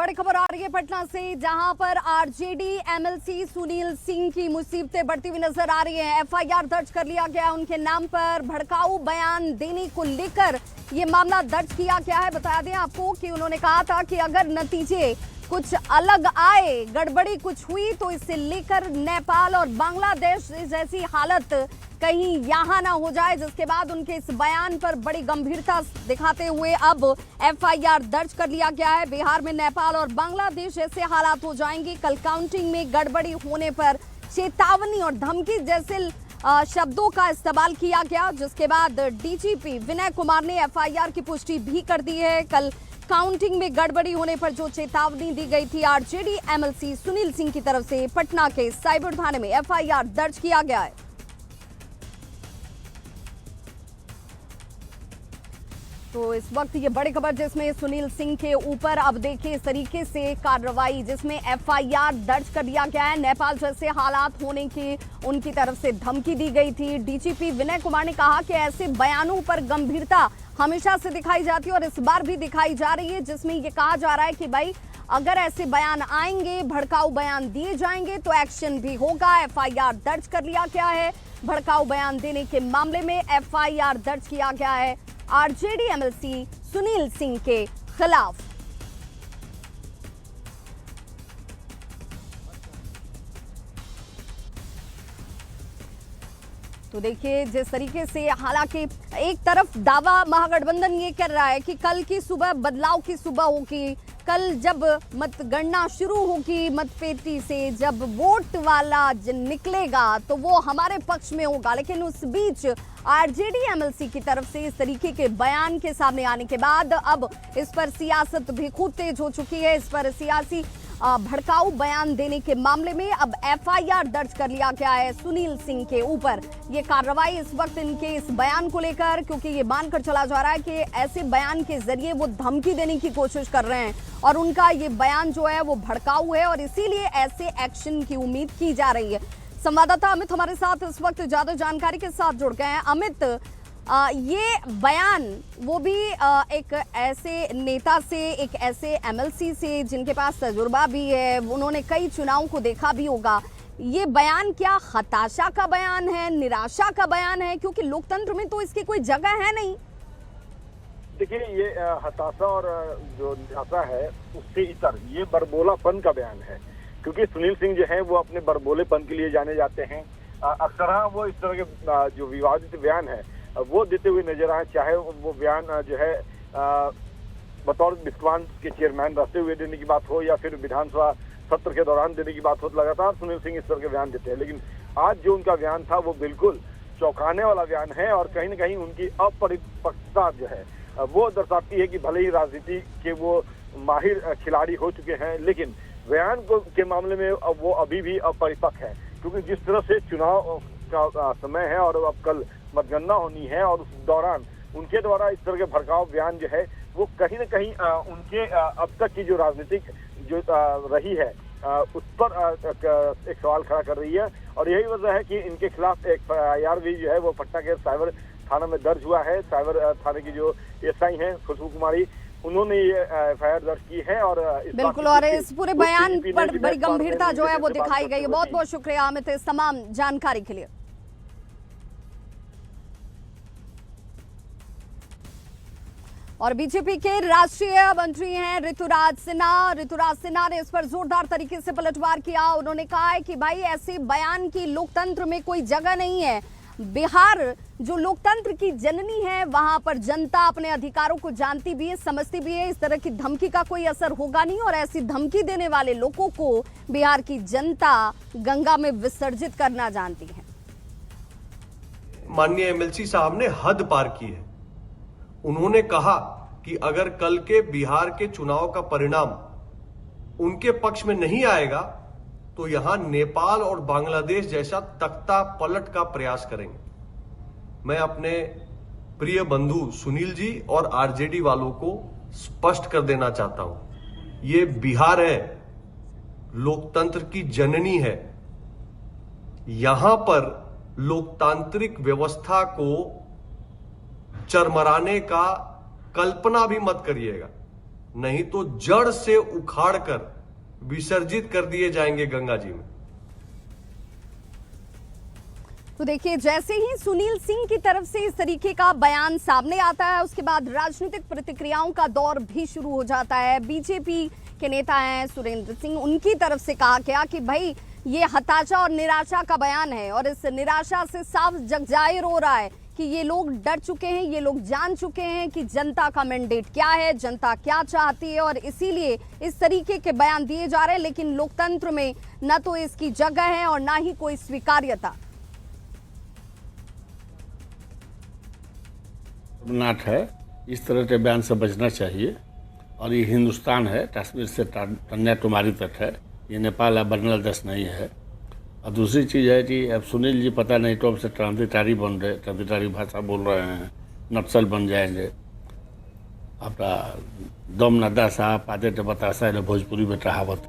बड़ी खबर आ रही है पटना से, जहां पर आरजेडी एमएलसी सुनील सिंह की मुसीबतें बढ़ती हुई नजर आ रही हैं। एफआईआर दर्ज कर लिया गया उनके नाम पर भड़काऊ बयान देने को लेकर ये मामला दर्ज किया गया है। बता दें आपको कि उन्होंने कहा था कि अगर नतीजे कुछ अलग आए, गड़बड़ी कुछ हुई तो इसे लेकर नेपाल और बांग्लादेश जैसी हालत कहीं यहां ना हो जाए, जिसके बाद उनके इस बयान पर बड़ी गंभीरता दिखाते हुए अब एफआईआर दर्ज कर लिया गया है। बिहार में नेपाल और बांग्लादेश जैसे हालात हो जाएंगे। कल काउंटिंग में गड़बड़ी होने पर चेतावनी और धमकी जैसे शब्दों का इस्तेमाल किया गया, जिसके बाद डीजीपी विनय कुमार ने एफआईआर की पुष्टि भी कर दी है। कल काउंटिंग में गड़बड़ी होने पर जो चेतावनी दी गई थी आरजेडी एमएलसी सुनील सिंह की तरफ से, पटना के साइबर थाने में एफआईआर दर्ज किया गया है। तो इस वक्त ये बड़ी खबर जिसमें सुनील सिंह के ऊपर अब देखिए इस तरीके से कार्रवाई, जिसमें एफआईआर दर्ज कर दिया गया है। नेपाल जैसे हालात होने की उनकी तरफ से धमकी दी गई थी। डीजीपी विनय कुमार ने कहा कि ऐसे बयानों पर गंभीरता हमेशा से दिखाई जाती है और इस बार भी दिखाई जा रही है, जिसमें ये कहा जा रहा है कि भाई अगर ऐसे बयान आएंगे, भड़काऊ बयान दिए जाएंगे तो एक्शन भी होगा। एफआईआर दर्ज कर लिया गया है। भड़काऊ बयान देने के मामले में एफआईआर दर्ज किया गया है आरजेडी एमएलसी सुनील सिंह के खिलाफ। तो देखिए जिस तरीके से, हालांकि एक तरफ दावा महागठबंधन ये कर रहा है कि कल की सुबह बदलाव की सुबह होगी, कल जब मतगणना शुरू होगी मतपेटी से, जब वोट वाला निकलेगा तो वो हमारे पक्ष में होगा। लेकिन उस बीच आरजेडी एमएलसी की तरफ से इस तरीके के बयान के सामने आने के बाद अब इस पर सियासत भी खूब तेज हो चुकी है। इस पर सियासी भड़काऊ बयान देने के मामले में अब एफआईआर दर्ज कर लिया गया है सुनील सिंह के ऊपर। ये कार्रवाई इस वक्त इनके इस बयान को लेकर, क्योंकि ये मानकर चला जा रहा है कि ऐसे बयान के जरिए वो धमकी देने की कोशिश कर रहे हैं और उनका ये बयान जो है वो भड़काऊ है और इसीलिए ऐसे एक्शन की उम्मीद की जा रही है। संवाददाता अमित हमारे साथ इस वक्त ज्यादा जानकारी के साथ जुड़ गए हैं। अमित, ये बयान वो भी एक ऐसे नेता से, एक ऐसे एमएलसी से जिनके पास तजुर्बा भी है, उन्होंने कई चुनाव को देखा भी होगा। ये बयान क्या हताशा का बयान है, निराशा का बयान है? क्योंकि लोकतंत्र में तो इसकी कोई जगह है नहीं। देखिए, ये हताशा और जो निराशा है उससे इतर ये बरबोलापन का बयान है, क्योंकि सुनील सिंह जो है वो अपने बरबोलेपन के लिए जाने जाते हैं। अक्सर वो इस तरह के जो विवादित बयान है वो देते हुए नजर आए, चाहे वो बयान जो है बतौर विश्वास के चेयरमैन रहते हुए देने की बात हो या फिर विधानसभा सत्र के दौरान देने की बात हो। लगातार सुनील सिंह इस तरह के बयान देते हैं, लेकिन आज जो उनका बयान था वो बिल्कुल चौंकाने वाला बयान है और कहीं न कहीं उनकी अपरिपक्वता जो है वो दर्शाती है कि भले ही राजनीति के वो माहिर खिलाड़ी हो चुके हैं, लेकिन बयान के मामले में वो अभी भी अपरिपक्व है। क्योंकि जिस तरह से चुनाव का समय है और अब कल मतगणना होनी है और उस दौरान उनके द्वारा इस तरह के भड़काऊ बयान जो है वो कहीं न कहीं उनके अब तक की जो राजनीतिक जो रही है उस पर एक सवाल खड़ा कर रही है। और यही वजह है कि इनके खिलाफ एक एफआईआर भी जो है वो पटना के साइबर थाना में दर्ज हुआ है। साइबर थाने की जो एसआई हैं खुशबू कुमारी, उन्होंने ये एफआईआर दर्ज की है और बिल्कुल, और इस पूरे बयान पर बड़ी गंभीरता जो है वो दिखाई गई है। बहुत बहुत शुक्रिया अमित इस तमाम जानकारी के लिए। और बीजेपी के राष्ट्रीय मंत्री हैं ऋतुराज सिन्हा। ऋतुराज सिन्हा ने इस पर जोरदार तरीके से पलटवार किया। उन्होंने कहा है कि भाई ऐसे बयान की लोकतंत्र में कोई जगह नहीं है। बिहार जो लोकतंत्र की जननी है, वहां पर जनता अपने अधिकारों को जानती भी है, समझती भी है। इस तरह की धमकी का कोई असर होगा नहीं और ऐसी धमकी देने वाले लोगों को बिहार की जनता गंगा में विसर्जित करना जानती है। माननीय एमएलसी साहब ने हद पार की है। उन्होंने कहा कि अगर कल के बिहार के चुनाव का परिणाम उनके पक्ष में नहीं आएगा तो यहां नेपाल और बांग्लादेश जैसा तख्ता पलट का प्रयास करेंगे। मैं अपने प्रिय बंधु सुनील जी और आरजेडी वालों को स्पष्ट कर देना चाहता हूं, ये बिहार है, लोकतंत्र की जननी है। यहां पर लोकतांत्रिक व्यवस्था को चरमराने का कल्पना भी मत करिएगा। नहीं तो जड़ से उखाड़कर विसर्जित कर दिए जाएंगे गंगा जी में। तो देखिए, जैसे ही सुनील सिंह की तरफ से इस तरीके का बयान सामने आता है, उसके बाद राजनीतिक प्रतिक्रियाओं का दौर भी शुरू हो जाता है। बीजेपी के नेता हैं सुरेंद्र सिंह, उनकी तरफ से कहा गया कि भाई ये हताशा और निराशा का बयान है और इस निराशा से साफ जगजाहिर हो रहा है कि ये लोग डर चुके हैं, ये लोग जान चुके हैं कि जनता का मैंडेट क्या है, जनता क्या चाहती है, और इसीलिए इस तरीके के बयान दिए जा रहे हैं। लेकिन लोकतंत्र में न तो इसकी जगह है और ना ही कोई स्वीकार्यता। नाट है, इस तरह के बयान से बचना चाहिए। और ये हिंदुस्तान है, कश्मीर से कन्याकुमारी तक है, ये नेपाल या बांग्लादेश नहीं है। और दूसरी चीज़ है कि अब सुनील जी पता नहीं कब से क्रांतिकारी बन रहे, क्रांतिकारी भाषा बोल रहे हैं, नक्सल बन जाएंगे। अपना दम नड्डा साहब आते तो बतासा है, भोजपुरी में कहावत